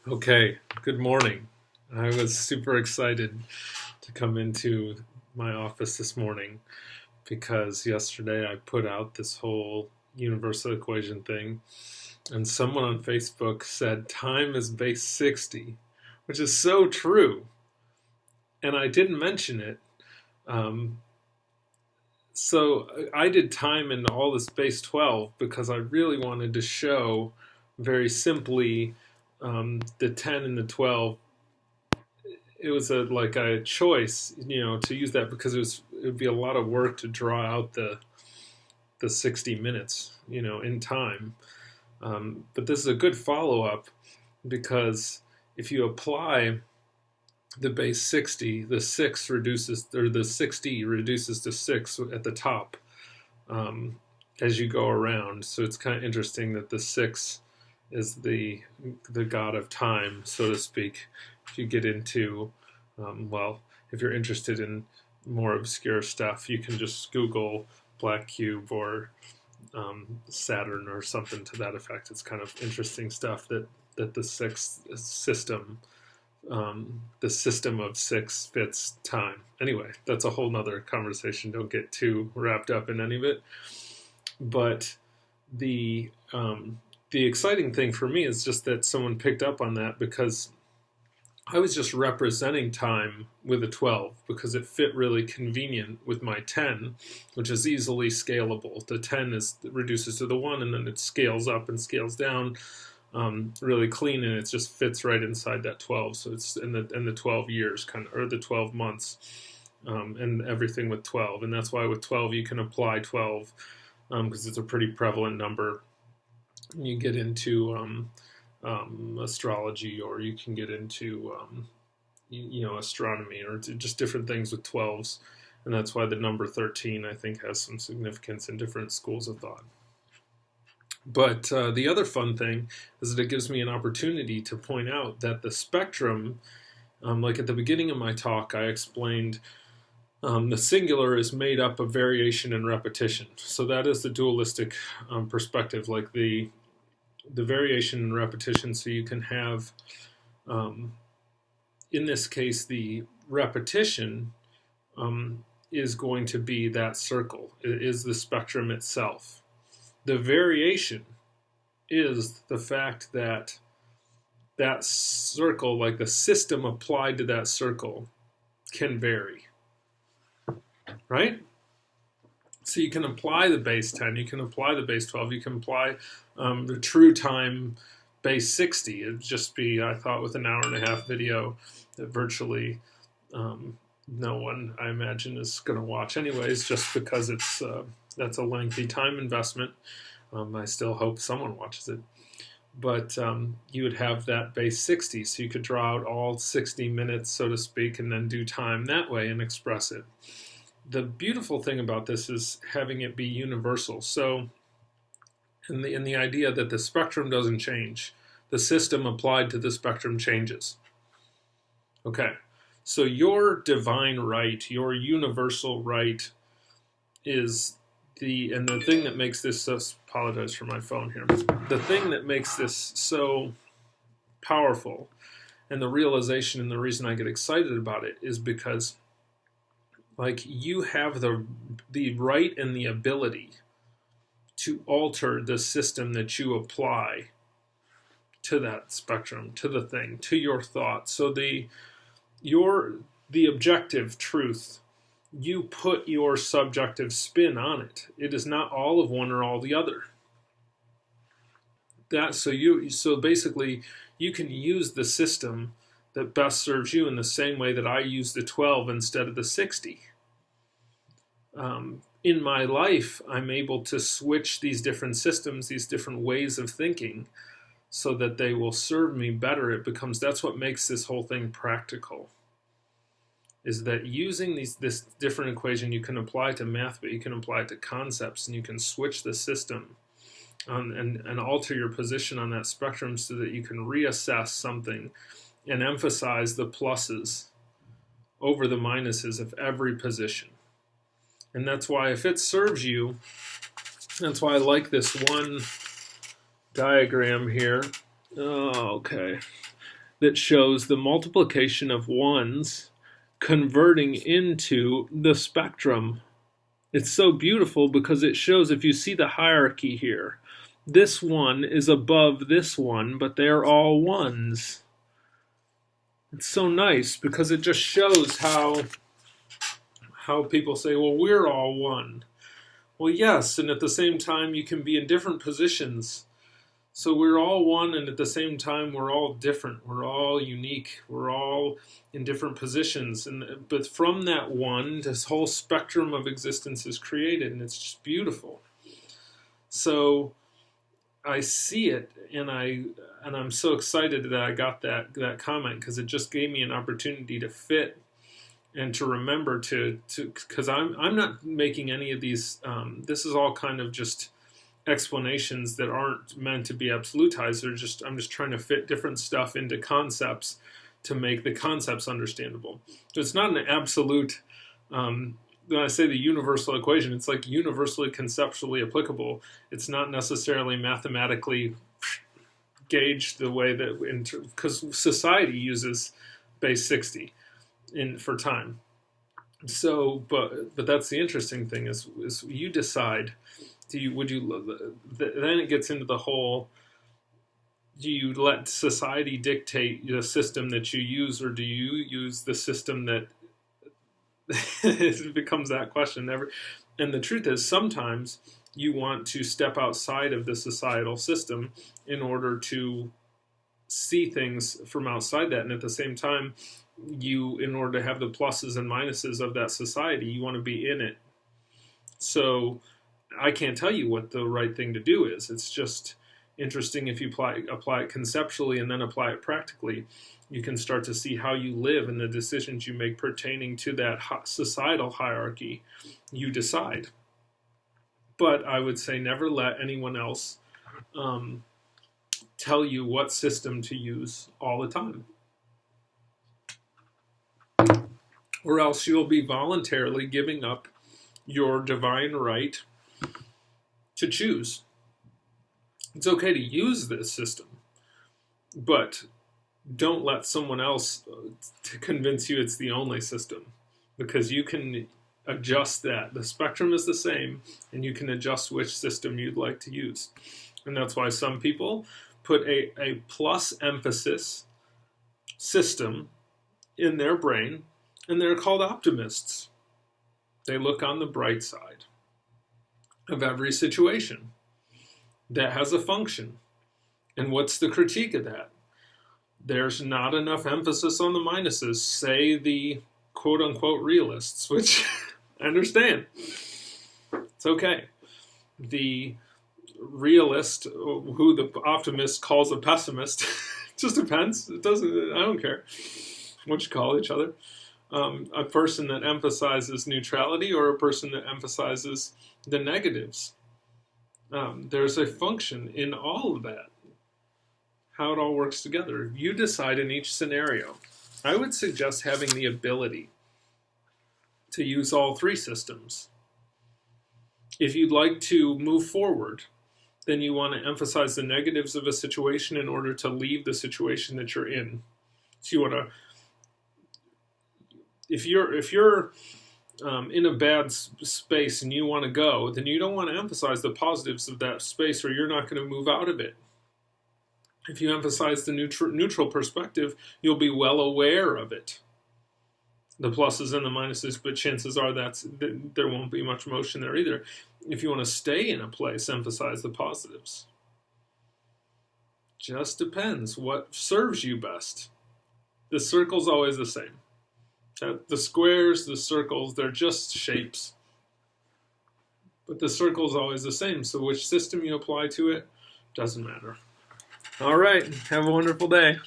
Okay, good morning. I was super excited to come into my office this morning because yesterday I put out this whole universal equation thing, and someone on Facebook said time is base 60, which is so true. And I didn't mention it. Um, so I did time in all this base 12 because I really wanted to show very simply the 10 and the 12. It was like a choice, to use that because it would be a lot of work to draw out the 60 minutes, in time. But this is a good follow up because if you apply the base 60, the 60 reduces to 6 at the top as you go around. So it's kind of interesting that the 6 is the god of time, so to speak. If you get into, if you're interested in more obscure stuff, you can just Google black cube or Saturn or something to that effect. It's kind of interesting stuff that the sixth system, the system of 6 fits time. Anyway, that's a whole nother conversation. Don't get too wrapped up in any of it. But the exciting thing for me is just that someone picked up on that because I was just representing time with a 12 because it fit really convenient with my 10, which is easily scalable. The 10 reduces to the 1 and then it scales up and scales down really clean, and it just fits right inside that 12. So it's in the 12 years or the 12 months, and everything with 12. And that's why with 12 you can apply 12 because it's a pretty prevalent number. You get into astrology, or you can get into astronomy, or just different things with 12s, and that's why the number 13 I think has some significance in different schools of thought. But the other fun thing is that it gives me an opportunity to point out that the spectrum, like at the beginning of my talk I explained, the singular is made up of variation and repetition. So that is the dualistic perspective, like the variation and repetition. So you can have, in this case, the repetition is going to be that circle. It is the spectrum itself. The variation is the fact that that circle, like the system applied to that circle, can vary. Right? So you can apply the base 10, you can apply the base 12, you can apply the true time base 60. It'd just be, I thought, with an hour and a half video that virtually no one, I imagine, is going to watch anyways, just because that's a lengthy time investment. I still hope someone watches it. But you would have that base 60, so you could draw out all 60 minutes, so to speak, and then do time that way and express it. The beautiful thing about this is having it be universal. So in the idea that the spectrum doesn't change, the system applied to the spectrum changes. Okay, so your divine right, your universal right is the thing that makes this, apologize for my phone here, the thing that makes this so powerful, and the realization and the reason I get excited about it is because, like, you have the right and the ability to alter the system that you apply to that spectrum, to the thing, to your thought. So the objective truth, you put your subjective spin on it. It is not all of one or all the other. So basically you can use the system that best serves you in the same way that I use the 12 instead of the 60. In my life, I'm able to switch these different systems, these different ways of thinking, so that they will serve me better. That's what makes this whole thing practical, is that using this different equation you can apply to math, but you can apply it to concepts, and you can switch the system and alter your position on that spectrum so that you can reassess something and emphasize the pluses over the minuses of every position. And that's why, if it serves you, that's why I like this one diagram here. Oh, okay. that shows the multiplication of ones converting into the spectrum. It's so beautiful because it shows, if you see the hierarchy here, this one is above this one, but they're all ones. It's so nice because it just shows how people say, well, we're all one. Well, yes, and at the same time, you can be in different positions. So we're all one, and at the same time, we're all different. We're all unique. We're all in different positions. But from that one, this whole spectrum of existence is created, and it's just beautiful. So I see it, and I'm so excited that I got that comment, because it just gave me an opportunity to fit and to remember to because I'm not making any of these. This is all kind of just explanations that aren't meant to be absolutized. I'm just trying to fit different stuff into concepts to make the concepts understandable. So it's not an absolute. When I say the universal equation, it's like universally conceptually applicable. It's not necessarily mathematically gauged the way that, because society uses base 60 for time. So, but that's the interesting thing is you decide. Then it gets into the whole, do you let society dictate the system that you use, or do you use the system that it becomes that question. And the truth is, sometimes you want to step outside of the societal system in order to see things from outside that. And at the same time, in order to have the pluses and minuses of that society, you want to be in it. So I can't tell you what the right thing to do is. It's just interesting if you apply it conceptually and then apply it practically. You can start to see how you live and the decisions you make pertaining to that societal hierarchy. You decide. But I would say never let anyone else tell you what system to use all the time. Or else you'll be voluntarily giving up your divine right to choose. It's okay to use this system, but don't let someone else to convince you it's the only system, because you can adjust that. The spectrum is the same, and you can adjust which system you'd like to use. And that's why some people put a plus emphasis system in their brain, and they're called optimists. They look on the bright side of every situation that has a function. And what's the critique of that? There's not enough emphasis on the minuses, say the quote-unquote realists, which I understand. It's okay. The realist, who the optimist calls a pessimist, just depends. It doesn't. I don't care what you call each other. A person that emphasizes neutrality or a person that emphasizes the negatives. There's a function in all of that. How it all works together. You decide in each scenario. I would suggest having the ability to use all three systems. If you'd like to move forward, then you want to emphasize the negatives of a situation in order to leave the situation that you're in. So you want to, if you're in a bad space and you want to go, then you don't want to emphasize the positives of that space, or you're not going to move out of it. If you emphasize the neutral perspective, you'll be well aware of it, the pluses and the minuses, but chances are there won't be much motion there either. If you want to stay in a place, emphasize the positives. Just depends what serves you best. The circle's always the same. The squares, the circles, they're just shapes. But the circle's always the same, so which system you apply to it doesn't matter. All right, have a wonderful day.